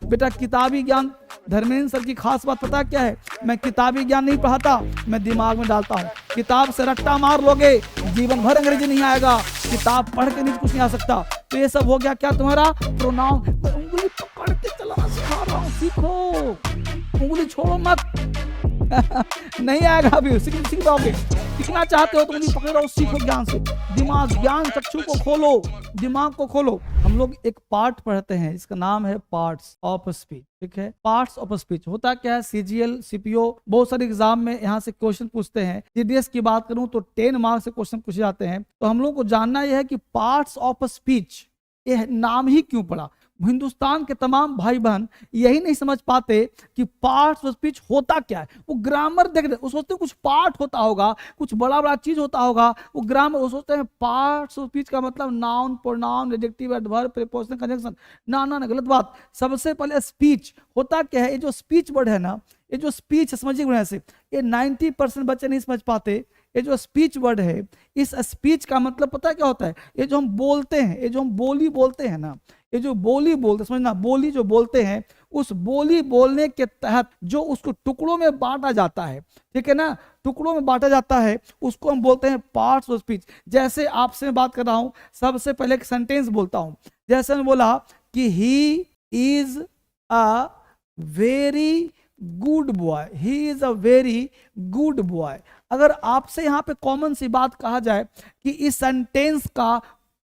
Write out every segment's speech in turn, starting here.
बेटा किताबी ज्ञान, धर्मेंद्र सर की खास बात पता क्या है, मैं किताबी ज्ञान नहीं पढ़ाता, मैं दिमाग में डालता हूँ। किताब से रट्टा मार लोगे, जीवन भर अंग्रेजी नहीं आएगा, किताब पढ़ के नहीं कुछ नहीं आ सकता। तो ये सब हो गया क्या तुम्हारा प्रोनाउन। उंगली पकड़ के चलाना सिखा रहा हूँ, सीखो, उंगली छोड़ो मत। नहीं आएगा अभी, सीख पाओगे। सीखना चाहते हो तो उंगली पकड़ रहो, सीखो ज्ञान से। दिमाग, ज्ञान चक्षु को खोलो, दिमाग को खोलो। हम लोग एक पार्ट पढ़ते हैं, इसका नाम है पार्ट्स ऑफ स्पीच। ठीक है, पार्ट्स ऑफ स्पीच होता क्या है, सीजीएल सीपीओ बहुत सारे एग्जाम में यहाँ से क्वेश्चन पूछते हैं। सीडीएस की बात करूं तो 10 मार्क्स से क्वेश्चन पूछे जाते हैं। तो हम लोग को जानना यह है कि पार्ट्स ऑफ स्पीच, ये नाम ही क्यों पड़ा। हिंदुस्तान के तमाम भाई बहन यही नहीं समझ पाते कि पार्ट्स ऑफ स्पीच होता क्या है। वो ग्रामर देख रहे, वो सोचते हैं कुछ पार्ट होता होगा, कुछ बड़ा बड़ा चीज होता होगा, वो ग्रामर, वो सोचते हैं पार्ट्स ऑफ स्पीच का मतलब noun, pronoun, adjective, adverb, preposition, conjunction. ना ना ना, गलत बात। सबसे पहले स्पीच होता क्या है। ये जो स्पीच वर्ड है ना, ये जो स्पीच समझिए से, ये 90% बच्चे नहीं समझ पाते। ये जो स्पीच वर्ड है, इस स्पीच का मतलब पता है क्या होता है। ये जो हम बोलते हैं, ये जो हम बोली बोलते हैं ना, ये जो बोली बोलते, समझना, बोली जो बोलते हैं, उस बोली बोलने के तहत जो उसको टुकड़ों में बांटा जाता है, ठीक है ना, टुकड़ों में बांटा जाता है, उसको हम बोलते हैं पार्ट्स ऑफ स्पीच। जैसे आपसे मैं बात कर रहा हूं, सबसे पहले एक सेंटेंस बोलता हूं। जैसे मैं बोला कि he is a very good boy, he is a very good boy. अगर आपसे यहाँ पे कॉमन सी बात कहा जाए कि इस सेंटेंस का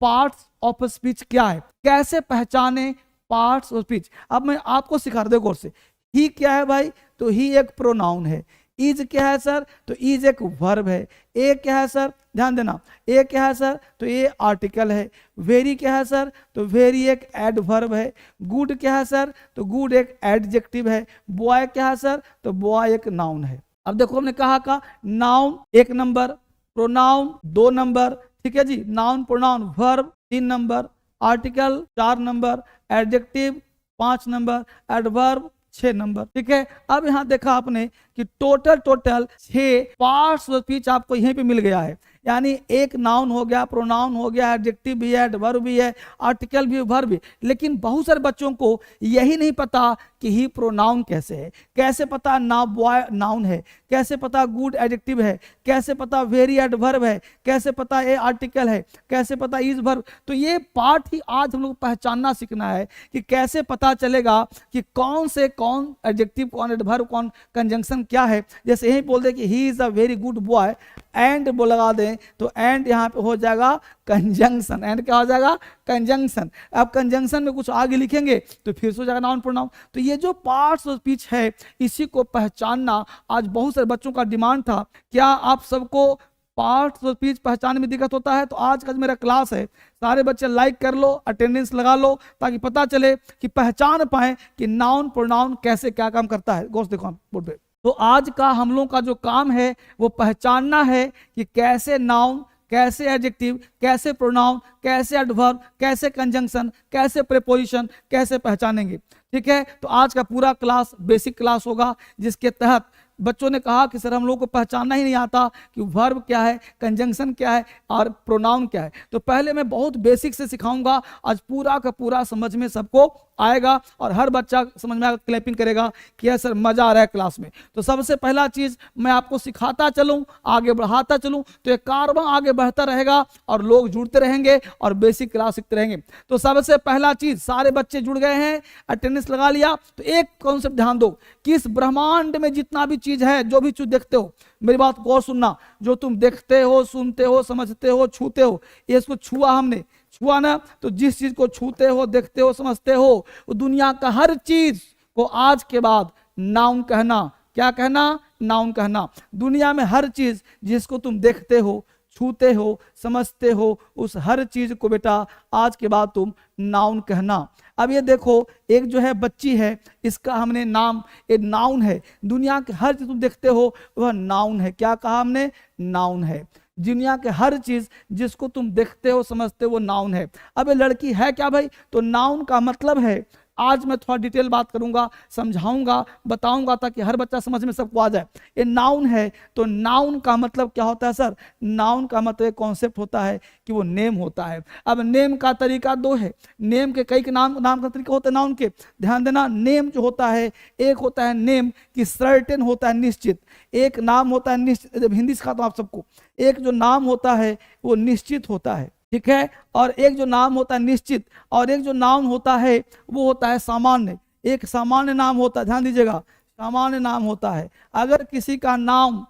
पार्ट्स ऑफ स्पीच क्या है, कैसे पहचाने पार्ट्स ऑफ स्पीच। अब मैं आपको सिखा रहा हूं गौर से। ही क्या है भाई, तो ही एक प्रोनाउन है। इज क्या है सर, तो इज एक वर्ब है। ए क्या है सर, ध्यान देना, ए क्या है सर, तो ये आर्टिकल है। वेरी क्या है सर, तो वेरी एक एडवर्ब है। गुड क्या है सर, तो गुड एक एडजेक्टिव है। बॉय क्या है सर, तो बॉय एक नाउन है। अब देखो हमने कहा का नाउन 1 नंबर, प्रोनाउन 2 नंबर, ठीक है जी, नाउन प्रोनाउन वर्ब 3 नंबर, आर्टिकल 4 नंबर, एडजेक्टिव 5 नंबर, एडवर्ब 6 नंबर। ठीक है, अब यहां देखा आपने कि टोटल 6 पार्ट्स ऑफ स्पीच आपको यहीं पे मिल गया है। यानी एक नाउन हो गया, प्रोनाउन हो गया, एडजेक्टिव भी है, एडवर्ब भी है, आर्टिकल भी, वर्ब भी। लेकिन बहुत सारे बच्चों को यही नहीं पता कि ही प्रोनाउन कैसे है, कैसे पता ना बॉय नाउन है, कैसे पता गुड एडजेक्टिव है, कैसे पता वेरी एडवर्ब है, कैसे पता ए आर्टिकल है, कैसे पता इज वर्ब। तो ये पार्ट ही आज हम लोग पहचानना सीखना है कि कैसे पता चलेगा कि कौन से कौन एडजेक्टिव, कौन एडवर्ब, कौन कंजंक्शन क्या है। जैसे यही बोल दे कि he is a very good boy, and वो लगा दें तो एंड यहाँ पे हो जाएगा कंजंक्शन। एंड क्या हो जाएगा, कंजंक्शन। अब कंजंक्शन में कुछ आगे लिखेंगे तो फिर से हो जाएगा नाउन प्रोनाउन। तो ये जो पार्ट्स ऑफ स्पीच है, इसी को पहचानना आज बहुत सारे बच्चों का डिमांड था। क्या आप सबको पार्ट्स ऑफ स्पीच पहचानने में दिक्कत होता है? तो आज का मेरा क्लास है, सारे बच्चे लाइक कर लो, अटेंडेंस लगा लो, ताकि पता चले कि पहचान पाए कि नाउन प्रोनाउन कैसे क्या काम करता है। गौर से देखो बोर्ड पे। तो आज का हम लोग का जो काम है वो पहचानना है कि कैसे नाउन, कैसे एडजेक्टिव, कैसे प्रोनाउन, कैसे एडवर्ब, कैसे कंजंक्शन, कैसे प्रीपोजिशन, कैसे पहचानेंगे। ठीक है, तो आज का पूरा क्लास बेसिक क्लास होगा, जिसके तहत बच्चों ने कहा कि सर हम लोग को पहचानना ही नहीं आता कि वर्ब क्या है, कंजंक्शन क्या है और प्रोनाउन क्या है। तो पहले मैं बहुत बेसिक से सिखाऊंगा, आज पूरा का पूरा समझ में सबको आएगा और हर बच्चा समझ में आएगा, क्लैपिंग करेगा कि यार सर मजा आ रहा है क्लास में। तो सबसे पहला चीज मैं आपको सिखाता चलूं, आगे बढ़ाता चलूं, तो ये कारवां आगे बढ़ता रहेगा और लोग जुड़ते रहेंगे और बेसिक क्लास सीखते रहेंगे। तो सबसे पहला चीज, सारे बच्चे जुड़ गए हैं, अटेंडेंस लगा लिया, तो एक कॉन्सेप्ट ध्यान दो कि इस ब्रह्मांड में जितना भी चीज है, जो भी चीज देखते हो, मेरी बात गौर सुनना, जो तुम देखते हो, सुनते हो, समझते हो, छूते हो, ये इसको छुआ हमने, छुआ ना, तो जिस चीज को छूते हो, देखते हो, समझते हो, वो दुनिया का हर चीज को आज के बाद नाउन कहना। क्या कहना? नाउन कहना। दुनिया में हर चीज जिसको तुम देखते हो, छूते हो, समझते हो, उस हर चीज को बेटा आज के बाद तुम नाउन कहना। अब ये देखो, एक जो है बच्ची है, इसका हमने नाम, एक नाउन है। दुनिया के हर चीज तुम देखते हो वह नाउन है। क्या कहा हमने? नाउन है। दुनिया के हर चीज जिसको तुम देखते हो, समझते हो, वो नाउन है। अब ये लड़की है क्या भाई? तो नाउन का मतलब है आज मैं थोड़ा डिटेल बात करूंगा, समझाऊंगा, बताऊंगा ताकि हर बच्चा समझ में सबको आ जाए। ये नाउन है, तो नाउन का मतलब क्या होता है सर? नाउन का मतलब एक कॉन्सेप्ट होता है कि वो नेम होता है। अब नेम का तरीका दो है, नेम के कई नाम का तरीका होता है नाउन के। ध्यान देना, नेम जो होता है, एक होता है नेम कि सर्टेन होता है, निश्चित। एक नाम होता है निश्चित, जब हिंदी सिखाता हूं आप सबको, एक जो नाम होता है वो निश्चित होता है, ठीक है। और एक जो नाम होता है निश्चित, और एक जो नाम होता है वो होता है सामान्य। एक सामान्य नाम होता है, ध्यान दीजिएगा, सामान्य नाम होता है। अगर किसी का नाम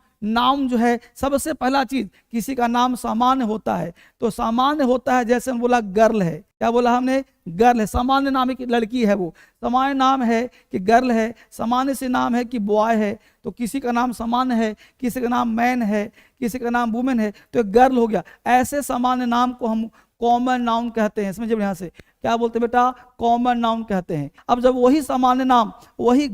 जो है, सबसे पहला चीज, किसी का नाम सामान्य होता है। तो सामान्य होता है, जैसे हम बोला गर्ल है, क्या बोला हमने? गर्ल है। सामान्य नाम है कि लड़की है, वो सामान्य नाम है कि गर्ल है। सामान्य से नाम है कि बॉय है। तो किसी का नाम सामान्य है, किसी का नाम मैन है, किसी का नाम वुमेन है, तो एक गर्ल हो गया। ऐसे सामान्य नाम को हम कॉमन नाउन कहते हैं। समझिए यहाँ से, क्या बोलते हैं बेटा? कॉमन नाउन कहते हैं। अब जब वही सामान्य नाम, वही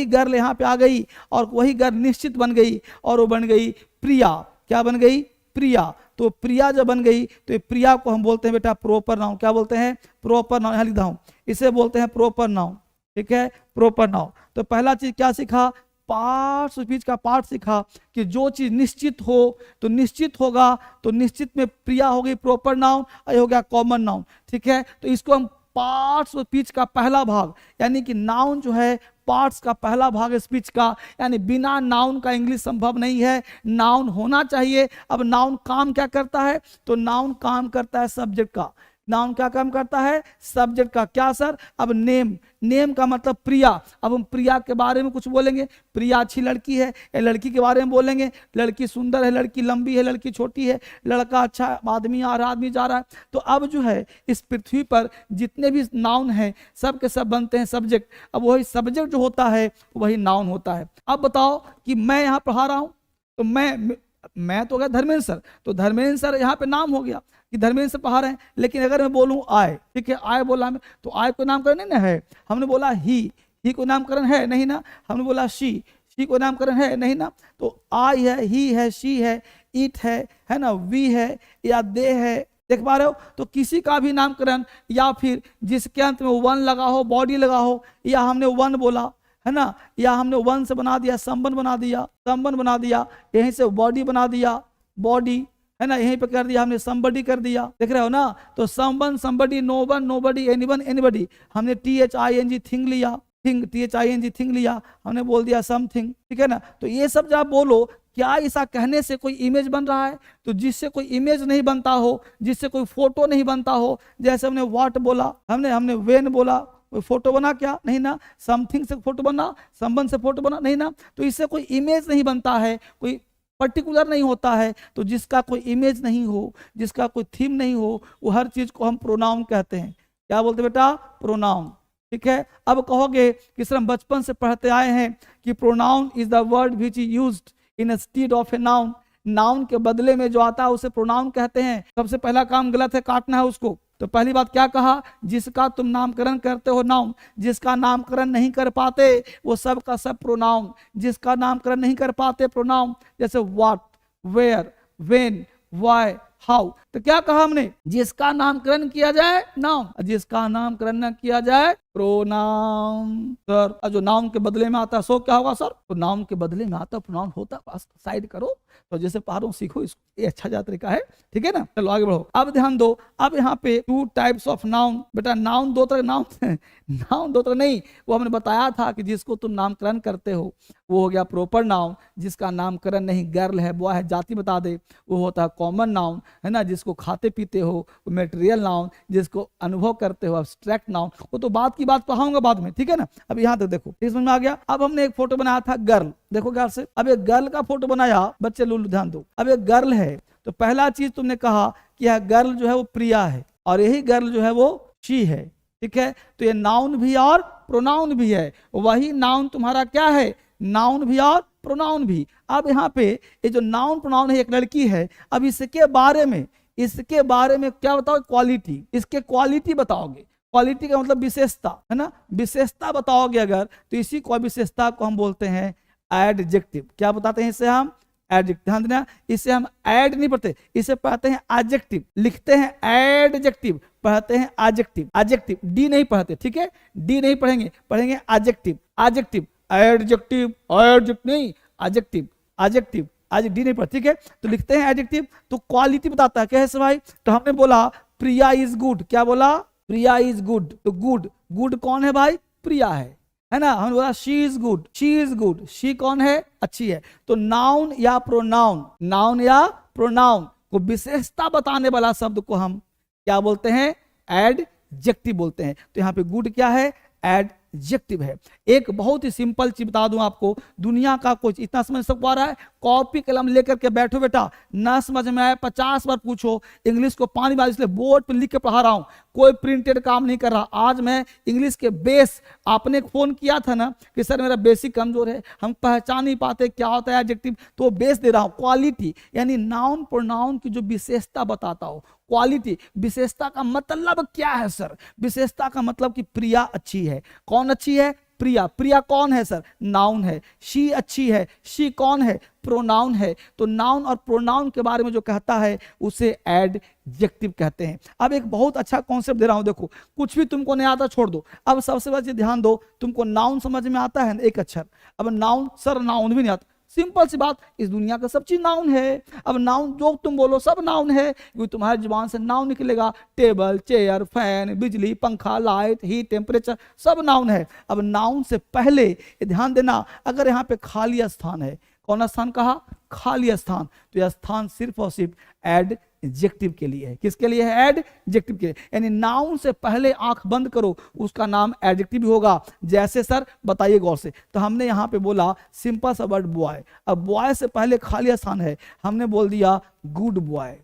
गर्ल यहाँ पे आ गई, और वही गर्ल निश्चित बन गई, और वो बन गई प्रिया। क्या बन गई? प्रिया। तो प्रिया जब बन गई, तो प्रिया को हम बोलते हैं बेटा प्रॉपर नाउन। क्या बोलते हैं? Proper noun. यहाँ लिखता हूं, इसे बोलते हैं प्रॉपर नाउन, ठीक है, प्रॉपर नाउन। तो पहला चीज क्या सीखा? पार्ट ऑफ स्पीच का पार्ट सीखा कि जो चीज निश्चित हो तो निश्चित होगा, तो निश्चित में प्रिया हो गई प्रॉपर नाउन, और ये हो गया कॉमन नाउन, ठीक है। तो इसको हम पार्ट्स ऑफ स्पीच का पहला भाग, यानी कि नाउन जो है पार्ट्स का पहला भाग है स्पीच का, यानी बिना नाउन का इंग्लिश संभव नहीं है, नाउन होना चाहिए। अब नाउन काम क्या करता है? तो नाउन काम करता है सब्जेक्ट का। नाउन क्या काम करता है? सब्जेक्ट का। क्या सर? अब नेम का मतलब प्रिया। अब हम प्रिया के बारे में कुछ बोलेंगे, प्रिया अच्छी लड़की है, या लड़की के बारे में बोलेंगे, लड़की सुंदर है, लड़की लंबी है, लड़की छोटी है, लड़का अच्छा, आदमी आ रहा, आदमी जा रहा है। तो अब जो है इस पृथ्वी पर जितने भी नाउन हैं सब के सब बनते हैं सब्जेक्ट। अब वही सब्जेक्ट जो होता है वही नाउन होता है। अब बताओ कि मैं यहाँ पढ़ा रहा हूँ, तो मैं तो गया धर्मेंद्र सर, तो धर्मेंद्र सर यहाँ पे नाम हो गया कि धर्मेंद्र से पढ़ा रहे हैं। लेकिन अगर मैं बोलूं आय, ठीक है, आय बोला मैं, तो आय को नामकरण नहीं ना है। हमने बोला ही को नामकरण है नहीं ना। हमने बोला शी को नामकरण है नहीं ना। तो आई है, ही है, शी है, इट है ना, वी है, या दे है। देख पा रहे हो? तो किसी का भी नामकरण, या फिर जिसके अंत में वन लगा हो, बॉडी लगा हो, या हमने वन बोला है ना, या हमने वन से बना दिया संबंध बना दिया, यहीं से बॉडी बना दिया, बॉडी है ना, यहीं पे कर दिया हमने somebody कर दिया। देख रहे हो ना? तो संबंध, somebody, no one, nobody, anyone, anybody। हमने THING थिंग लिया, THING थिंग लिया, हमने बोल दिया समथिंग, ठीक है ना। तो ये सब जब आप बोलो, क्या ऐसा कहने से कोई इमेज बन रहा है? तो जिससे कोई इमेज नहीं बनता हो, जिससे कोई फोटो नहीं बनता हो, जैसे हमने व्हाट बोला, हमने वेन बोला, कोई फोटो बना क्या? नहीं ना। समथिंग से फोटो बना, संबंध से फोटो बना नहीं ना। तो इससे कोई इमेज नहीं बनता है, कोई पर्टिकुलर नहीं होता है। तो जिसका कोई इमेज नहीं हो, जिसका कोई थीम नहीं हो, वो हर चीज को हम प्रोनाउन कहते हैं। क्या बोलते बेटा? प्रोनाउन, ठीक है। अब कहोगे कि सर हम बचपन से पढ़ते आए हैं कि pronoun is the word which is used in stead of a noun. Noun के बदले में जो आता है उसे प्रोनाउन कहते हैं। सबसे पहला काम गलत है, काटना है उसको। तो पहली बात क्या कहा? जिसका तुम नामकरण करते हो नाउन, जिसका नामकरण नहीं कर पाते वो सब का सब प्रोनाउन। जिसका नामकरण नहीं कर पाते प्रोनाउन, जैसे what, where, when, why, how. तो क्या कहा हमने? जिसका नामकरण किया जाए नाउन, जिसका नामकरण न किया जाए प्रोनाउन। सर जो नाउन के बदले में आता है सो क्या होगा सर? तो नाउन के बदले में आता प्रोनाउन होता, साइड करो। तो जैसे पढ़ो सीखो, इसको ये अच्छा जा तरीका है, ठीक है ना। चलो आगे बढ़ो। अब ध्यान दो, अब यहाँ पे 2 टाइप्स ऑफ नाउन। बेटा नाउन दो तरह, नाउन दो तरह नहीं, वो हमने बताया था कि जिसको तुम नामकरण करते हो वो हो गया प्रॉपर नाउन। जिसका नामकरण नहीं, गर्ल है, बॉय है, जाति बता दे, वो होता है कॉमन नाउन, है ना। जिसको खाते पीते हो वो मेटेरियल नाउन, जिसको अनुभव करते हो एब्स्ट्रैक्ट नाउन। वो तो बात की बात पढ़ाऊंगा बाद में, ठीक है ना। अब यहाँ तक देखो, समझ में आ गया। अब हमने एक फोटो बनाया था गर्ल, देखो ध्यान से। अब एक गर्ल का फोटो बनाया, बच्चे लुल्लू ध्यान दो। अब एक गर्ल है, तो पहला चीज तुमने कहा कि यह गर्ल जो है वो प्रिया है, और यही गर्ल जो है वो शी है, ठीक है। तो ये नाउन भी और प्रोनाउन भी है। वही नाउन तुम्हारा क्या है? नाउन भी और प्रोनाउन भी। अब यहाँ पे ये जो नाउन प्रोनाउन है, एक लड़की है। अब इसके बारे में क्या बताओ? क्वालिटी, इसके क्वालिटी बताओगे। क्वालिटी का मतलब विशेषता, है ना। विशेषता बताओगे अगर, तो इसी को विशेषता को हम बोलते हैं एडजेक्टिव। क्या बताते हैं इसे हम? एडजेक्टिव। ध्यान देना, इसे हम एड नहीं पढ़ते, इसे पढ़ते हैं एडजेक्टिव, लिखते हैं एडजेक्टिव। पढ़ते हैं एडजेक्टिव, एडजेक्टिव डी नहीं पढ़ते, ठीक है, डी नहीं पढ़ेंगे, पढ़ेंगे एडजेक्टिव, एडजेक्टिव, एडजेक्टिव, एडजेक्टिव नहीं, एडजेक्टिव, एडजेक्टिव, आज डी नहीं पढ़ते, ठीक है। तो लिखते हैं एडजेक्टिव, तो क्वालिटी बताता है कैसे भाई, तो हमने बोला प्रिया इज गुड, क्या बोला, प्रिया इज गुड, तो गुड, गुड कौन है भाई, प्रिया है ना। हमने बोला she is good, she is good, she कौन है, अच्छी है। तो नाउन या प्रोनाउन, नाउन या प्रोनाउन को विशेषता बताने वाला शब्द को हम क्या बोलते हैं, एडजेक्टिव बोलते हैं। तो यहाँ पे गुड क्या है, एडजेक्टिव है। एक बहुत ही सिंपल चीज बता दूं आपको, दुनिया का कुछ इतना समझ सब पा रहा है, कॉपी कलम लेकर के बैठो बेटा, ना समझ में आए 50 बार पूछो, इंग्लिश को पानी बार, इसलिए बोर्ड पे लिख के पढ़ा रहा हूं, कोई प्रिंटेड काम नहीं कर रहा। आज मैं इंग्लिश के बेस, आपने फोन किया था ना कि सर मेरा बेसिक कमजोर है, हम पहचान नहीं पाते क्या होता है एडजेक्टिव, तो बेस दे रहा हूं। क्वालिटी यानी नाउन प्रोनाउन की जो विशेषता बताता हो, क्वालिटी, विशेषता का मतलब क्या है सर, विशेषता का मतलब कि प्रिया अच्छी है, कौन अच्छी है, प्रिया, प्रिया कौन है सर, नाउन है। शी अच्छी है, शी कौन है, प्रोनाउन है। तो नाउन और प्रोनाउन के बारे में जो कहता है उसे एडजेक्टिव कहते हैं। अब एक बहुत अच्छा कॉन्सेप्ट दे रहा हूं, देखो कुछ भी तुमको नहीं आता छोड़ दो, अब सबसे बड़ा ध्यान दो, तुमको नाउन समझ में आता है एक अक्षर, अब नाउन सर नाउन भी नहीं आता, सिंपल सी बात, इस दुनिया का सब चीज नाउन है। अब नाउन जो तुम बोलो सब नाउन है, क्योंकि तुम्हारी जुबान से नाउन निकलेगा, टेबल, चेयर, फैन, बिजली, पंखा, लाइट, हीट, टेम्परेचर, सब नाउन है। अब नाउन से पहले ध्यान देना, अगर यहाँ पे खाली स्थान है, कौन स्थान कहा, खाली स्थान, तो यह स्थान सिर्फ और सिर्फ एडजेक्टिव के लिए है। किसके लिए है, एडजेक्टिव के लिए। यानी नाउन से पहले आंख बंद करो, उसका नाम एडजेक्टिव होगा। जैसे सर बताइए गौर से, तो हमने यहाँ पे बोला सिंपल सा वर्ड बॉय, अब बॉय से पहले खाली स्थान है, हमने बोल दिया गुड बॉय,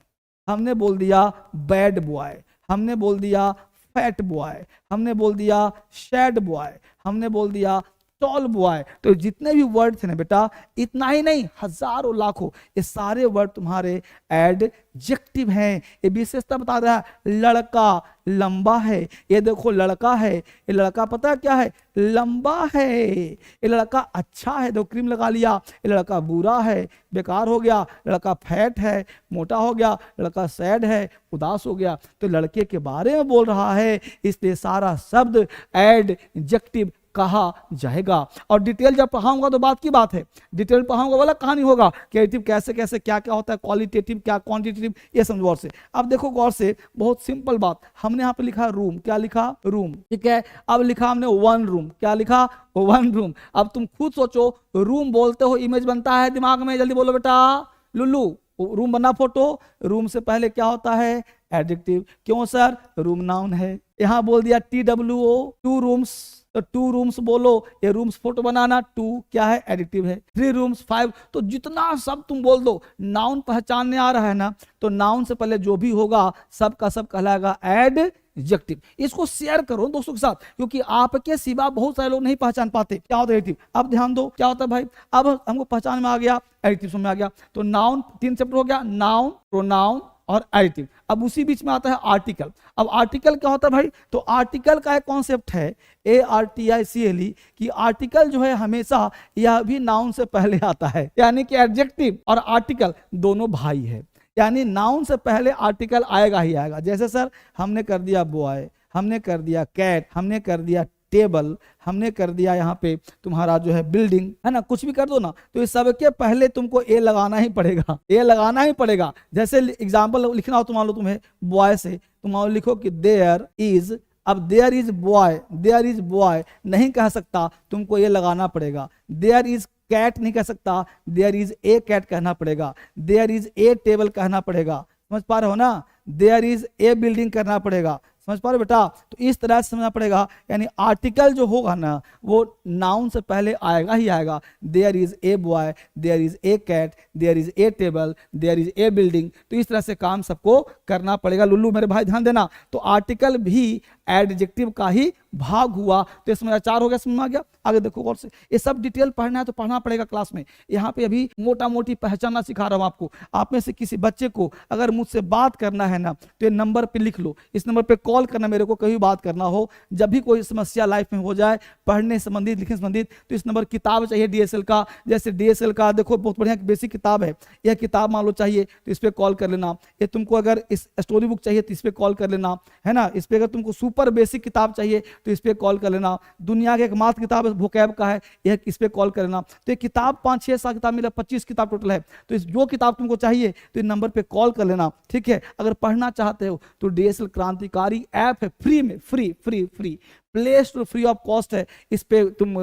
हमने बोल दिया बैड बॉय, हमने बोल दिया फैट बॉय, हमने बोल दिया सैड बॉय, हमने बोल दिया टॉल बॉय। तो जितने भी वर्ड थे ना बेटा, इतना ही नहीं, हजारों लाखों, ये सारे वर्ड तुम्हारे एडजेक्टिव हैं। ये विशेषता बता रहा है, लड़का लंबा है, ये देखो लड़का है, ये लड़का पता है क्या है, लंबा है। ये लड़का अच्छा है, दो क्रीम लगा लिया, ये लड़का बुरा है, बेकार हो गया। लड़का फैट है, मोटा हो गया। लड़का सैड है, उदास हो गया। तो लड़के के बारे में बोल रहा है, इसलिए सारा शब्द एडजेक्टिव कहा जाएगा। और डिटेल जब पढ़ाऊंगा तो बात की बात है, डिटेल पढ़ाऊंगा वाला कहानी होगा कि एडिटिव कैसे कैसे क्या क्या होता है, क्वालिटेटिव क्या क्वांटिटेटिव, ये समझो गौर से। अब देखो गौर से, बहुत सिंपल बात, हमने यहाँ पे लिखा रूम, क्या लिखा, रूम, ठीक है। अब लिखा हमने वन रूम, क्या लिखा, वन रूम। अब तुम खुद सोचो, रूम बोलते हो इमेज बनता है दिमाग में, जल्दी बोलो बेटा, लुल्लू, रूम बना फोटो, रूम से पहले क्या होता है, एडजेक्टिव। क्यों सर, रूम नाउन है। यहाँ बोल दिया TWO, टू रूम्स, तो टू रूम्स बोलो, ये रूम्स फोटो बनाना, टू क्या है, एडिटिव है। 3 रूम्स, 5, तो जितना सब तुम बोल दो, नाउन पहचानने आ रहा है ना, तो नाउन से पहले जो भी होगा सब का सब कहलाएगा एडजेक्टिव। इसको शेयर करो दोस्तों के साथ, क्योंकि आपके सिवा बहुत सारे लोग नहीं पहचान पाते क्या होता है एडिटिव। अब ध्यान दो क्या होता है भाई, अब हमको पहचान में आ गया, एडिटिव समझ में आ गया। तो नाउन 3 चैप्टर हो गया, नाउन, प्रोनाउन और एडिटिव। अब उसी बीच में आता है आर्टिकल। अब आर्टिकल क्या होता है भाई, तो आर्टिकल का एक कॉन्सेप्ट है ARTICLE कि आर्टिकल जो है हमेशा यह भी नाउन से पहले आता है, यानी कि एडजेक्टिव और आर्टिकल दोनों भाई है, यानी नाउन से पहले आर्टिकल आएगा ही आएगा। जैसे सर हमने कर दिया बॉय, हमने कर दिया कैट, हमने कर दिया टेबल, हमने कर दिया यहाँ पे तुम्हारा जो है बिल्डिंग, है ना, कुछ भी कर दो ना, तो इस सबके पहले तुमको ए लगाना ही पड़ेगा, ए लगाना ही पड़ेगा। जैसे एग्जांपल लिखना हो तो मान लो तुम्हें बॉय से, तुम लिखो कि देयर इज, अब there is boy, there is boy नहीं कह सकता, तुमको ये लगाना पड़ेगा। देयर इज कैट नहीं कह सकता, देयर इज ए कैट कहना पड़ेगा। देयर इज ए टेबल कहना पड़ेगा, समझ पा रहे हो ना। देयर इज ए बिल्डिंग करना पड़ेगा, समझ पा रहे बेटा। तो इस तरह से समझना पड़ेगा, यानी आर्टिकल जो होगा ना वो नाउन से पहले आएगा ही आएगा। There is a boy, there is a cat, there is a table, there is a building. तो इस तरह से काम सबको करना पड़ेगा। लुल्लू मेरे भाई ध्यान देना, तो आर्टिकल भी एडजेक्टिव का ही भाग हुआ तो इसमें आचार हो गया, समझ में आ गया। आगे देखो गौर से, ये सब डिटेल पढ़ना है तो पढ़ना पड़ेगा क्लास में। यहाँ पे अभी मोटा मोटी पहचानना सिखा रहा हूँ आपको। आप में से किसी बच्चे को अगर मुझसे बात करना है ना तो ये नंबर पे लिख लो, इस नंबर पे कॉल करना मेरे को, कभी बात करना हो, जब भी कोई समस्या लाइफ में हो जाए पढ़ने संबंधित लिखने संबंधित, तो इस नंबर किताब चाहिए डीएसएल का, जैसे डीएसएल का देखो बहुत बढ़िया बेसिक किताब है, यह किताब मान लो चाहिए तो इस पे कॉल कर लेना। ये तुमको अगर इस स्टोरी बुक चाहिए तो इस पे कॉल कर लेना, है ना। इस पे अगर तुमको सुपर बेसिक किताब चाहिए तो इस पे कॉल कर लेना। दुनिया की एकमात्र किताब वोकैब का है, यह इस पे कॉल कर लेना। तो ये किताब 5-6-7 किताब मिला, 25 किताब टोटल है। तो इस जो किताब तुमको चाहिए तो इस नंबर पे कॉल कर लेना, ठीक है। अगर पढ़ना चाहते हो तो डीएसएल क्रांतिकारी ऐप है, फ्री में, free free free, play store free of cost है, इस पे तुम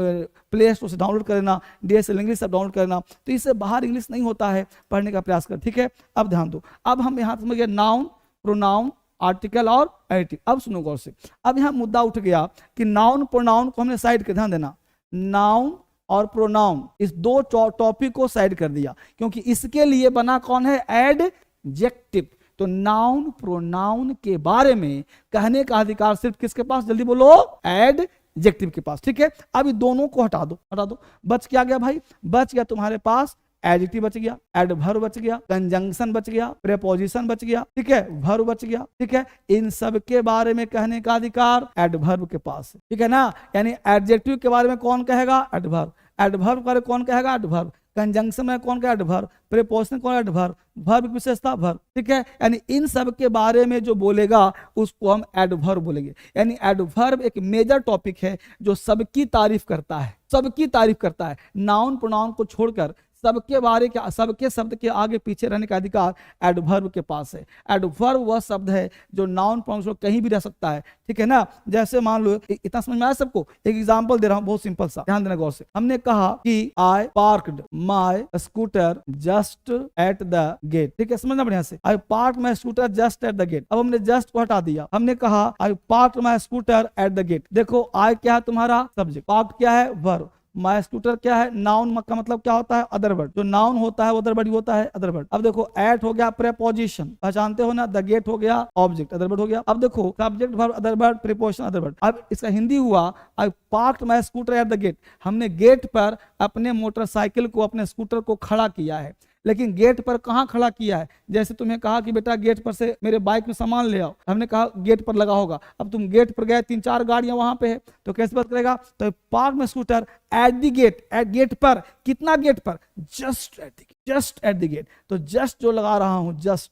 प्ले स्टोर से डाउनलोड कर लेना, डीएसएल इंग्लिश डाउनलोड करना। तो इससे बाहर इंग्लिश नहीं होता है, पढ़ने का प्रयास कर, ठीक है। अब ध्यान दो, अब हम यहाँ समझ गए नाउन, प्रोनाउन, आर्टिकल और एडिटिव। अब सुनो गौर से, अब यहाँ मुद्दा उठ गया कि नाउन प्रोनाउन को हमने साइड कर, ध्यान देना, नाउन और प्रोनाउन इस दो टॉपिक को साइड कर दिया, क्योंकि इसके लिए बना कौन है, एडजेक्टिव। तो नाउन प्रोनाउन के बारे में कहने का अधिकार सिर्फ किसके पास, जल्दी बोलो, एडजेक्टिव के पास, ठीक है। अब ये दोनों को हटा दो, हटा दो। बच क्या गया भाई, बच गया तुम्हारे पास एडजेक्टिव बच गया, एडवर्ब बच गया, कंजंक्शन बच गया, प्रीपोजिशन बच गया, ठीक है, वर्ब बच गया, ठीक है। इन सब के बारे में कहने का अधिकार एडवर्ब के पास है, ठीक है ना। यानी एडजेक्टिव के बारे में कौन कहेगा, एडवर्ब, एडवर्ब के बारे में कौन कहेगा, एडवर्ब, कंजंक्शन में कौन कहेगा, एडवर्ब, प्रीपोजिशन कौन, एडवर्ब, वर्ब की विशेषता वर्ब, ठीक है। यानी इन सब के बारे में जो बोलेगा उसको हम एडवर्ब बोलेंगे। यानी एडवर्ब एक मेजर टॉपिक है जो सबकी तारीफ करता है, सबकी तारीफ करता है। नाउन प्रोनाउन को छोड़कर सबके बारे के, सबके शब्द के आगे पीछे रहने का अधिकार एडवर्ब के पास है। एडवर्ब वह शब्द है जो नाउन प्रोनाउन कहीं भी रह सकता है, ठीक है ना। जैसे मान लो, इतना समझ में आया सबको, एक एग्जांपल दे रहा हूं बहुत सिंपल सा, ध्यान देना गौर से। हमने कहा कि I parked my scooter just at the gate, ठीक है, समझना बढ़िया से। I park my scooter just at the gate. अब हमने जस्ट को हटा दिया, हमने कहा I park my scooter at the gate. देखो आई क्या है तुम्हारा सब्जेक्ट, पार्क क्या है वर्ब, माय स्कूटर क्या है नाउन, का मतलब क्या होता है, अदर वर्ड। जो नाउन होता है वो अदर वर्ड होता है, अदर वर्ड। अब देखो एट हो गया प्रीपोजिशन, पहचानते हो ना, द गेट हो गया ऑब्जेक्ट, अदर वर्ड हो गया। अब देखो subject verb other word, preposition other word. अब इसका हिंदी हुआ I parked my scooter at the gate. हमने गेट पर अपने मोटरसाइकिल को, अपने स्कूटर को खड़ा किया है, लेकिन गेट पर कहाँ खड़ा किया है। जैसे तुम्हें कहा कि बेटा गेट पर से मेरे बाइक में सामान ले आओ, हमने कहा गेट पर लगा होगा। अब तुम गेट पर गए, 3-4 गाड़ियां वहां पे है, तो कैसे बात करेगा, तो पार्क में scooter at the gate, at gate पर, कितना गेट पर, just at the gate, just at the gate. तो जस्ट जो लगा रहा हूं, जस्ट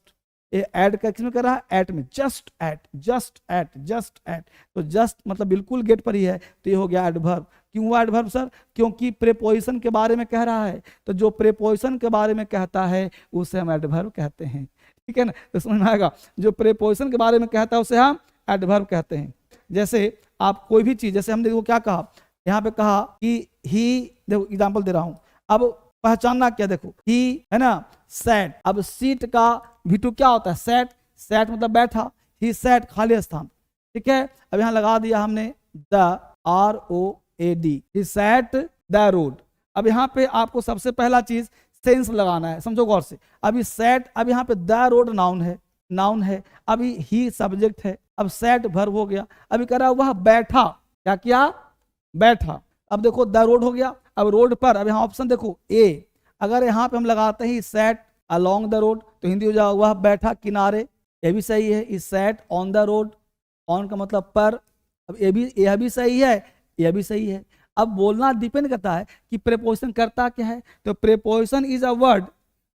ये ऐड का किसमें कर रहा है, एट में, just at, just at, just at. तो जस्ट मतलब बिल्कुल गेट पर ही है, तो ये हो गया एडवर्ब। क्यों हुआ एडवर्ब सर, क्योंकि प्रीपोजिशन के बारे में कह रहा है। तो जो प्रीपोजिशन के बारे में कहता है उसे हम एडवर्ब कहते हैं, ठीक है ना। तो समझ में आएगा, जो प्रीपोजिशन के बारे में कहता है उसे हम एडवर्ब कहते हैं। जैसे आप कोई भी चीज, जैसे हमने देखो क्या कहा, यहाँ पे कहा कि ही, देखो एग्जाम्पल दे रहा हूं, अब पहचानना क्या, देखो ही है ना, सैट। अब सीट का V2 क्या होता है, सैट, सैट मतलब बैठा, ही सैट खाली स्थान, ठीक है। अब यहाँ लगा दिया हमने the ROAD, he sat the road. अब यहाँ पे आपको सबसे पहला चीज सेंस लगाना है, समझो गौर से। अभी सैट, अब यहाँ पे द रोड नाउन है, नाउन है, अभी ही सब्जेक्ट है, अब सैट वर्ब हो गया। अभी कह रहा है वह बैठा, क्या किया, बैठा। अब देखो द रोड हो गया, अब रोड पर, अब यहाँ ऑप्शन देखो ए, अगर यहाँ पे हम लगाते हैं सैट अलोंग द रोड तो हिंदी हो जाएगा वह बैठा किनारे, ये भी सही है। Is sat on the road, on का मतलब पर, अब यह भी सही है, यह भी सही है। अब बोलना डिपेंड करता है कि प्रीपोजिशन करता क्या है। तो preposition is a word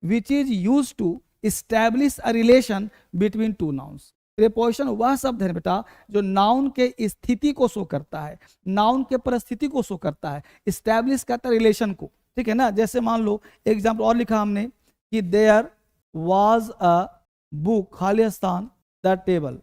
which is used to establish a relation between two nouns. Preposition वह शब्द है बेटा जो नाउन के स्थिति को शो करता है, नाउन के परिस्थिति को शो करता है, एस्टैब्लिश करता है रिलेशन को, ठीक है ना। जैसे मान लो एग्जाम्पल और लिखा हमने कि देयर वाज अ बुक, खाली स्थान, द टेबल।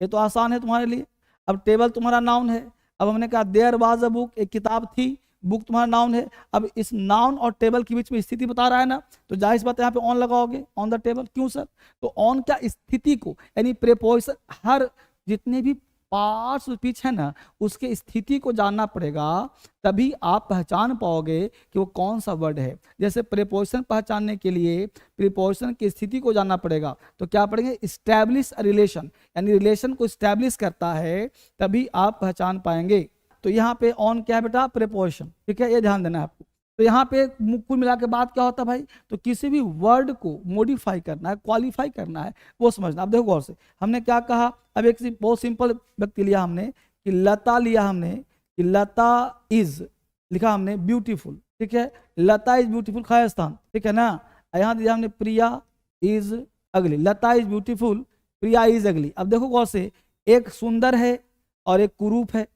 ये तो आसान है तुम्हारे लिए। अब टेबल तुम्हारा नाउन है, अब हमने कहा देयर वाज अ बुक, एक किताब थी, बुक तुम्हारा नाउन है। अब इस नाउन और टेबल के बीच में स्थिति बता रहा है ना, तो जाहिर सी बात है यहाँ पे ऑन लगाओगे, ऑन द टेबल। क्यों सर, तो ऑन क्या, स्थिति को, यानी प्रीपोजिशन हर जितने भी पार्ट्स स्पीच है ना, उसके स्थिति को जानना पड़ेगा, तभी आप पहचान पाओगे कि वो कौन सा वर्ड है। जैसे प्रीपोजिशन पहचानने के लिए प्रीपोजिशन की स्थिति को जानना पड़ेगा, तो क्या पढ़ेंगे, इस्टेब्लिश अ रिलेशन, यानी रिलेशन को इस्टेब्लिश करता है तभी आप पहचान पाएंगे। तो यहाँ पे ऑन क्या है बेटा, प्रीपोजिशन, ठीक है, ये ध्यान देना है आपको। तो यहाँ पे कुल मिला के बाद क्या होता है भाई, तो किसी भी वर्ड को मॉडिफाई करना है, क्वालिफाई करना है, वो समझना। अब देखो गौर से, हमने क्या कहा, अब एक बहुत सिंपल व्यक्ति लिया हमने कि लता लिया हमने, कि लता इज लिखा हमने ब्यूटीफुल, ठीक है, लता इज ब्यूटीफुल खाया स्थान, ठीक है ना। यहाँ दिया हमने प्रिया इज अगली, लता इज ब्यूटीफुल, प्रिया इज अगली। अब देखो गौर से, एक सुंदर है और एक कुरूप है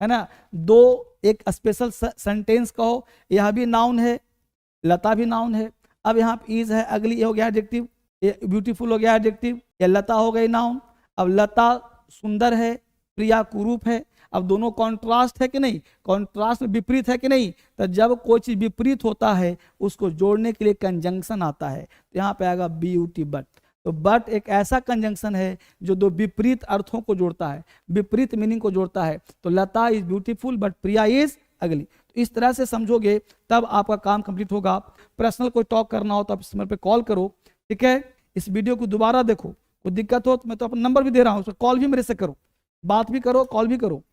ना, दो एक स्पेशल सेंटेंस कहो, यह भी नाउन है, लता भी नाउन है। अब यहाँ पे इज है अगली, ये हो गया एडजेक्टिव, ये ब्यूटीफुल हो गया एडजेक्टिव, ये लता हो गई नाउन। अब लता सुंदर है, प्रिया कुरूप है। अब दोनों कॉन्ट्रास्ट है कि नहीं, कॉन्ट्रास्ट में विपरीत है कि नहीं। तो जब कोई चीज विपरीत होता है उसको जोड़ने के लिए कंजंक्शन आता है, तो यहाँ पे आएगा ब्यूटी बट। तो बट एक ऐसा कंजंक्शन है जो दो विपरीत अर्थों को जोड़ता है, विपरीत मीनिंग को जोड़ता है। तो Lata is beautiful but Priya is ugly. तो इस तरह से समझोगे तब आपका काम कंप्लीट होगा। पर्सनल कोई टॉक करना हो तो आप इस नंबर पे कॉल करो, ठीक है। इस वीडियो को दोबारा देखो, कोई दिक्कत हो तो मैं तो अपना नंबर भी दे रहा हूँ, उस पर कॉल भी मेरे से करो, बात भी करो, कॉल भी करो।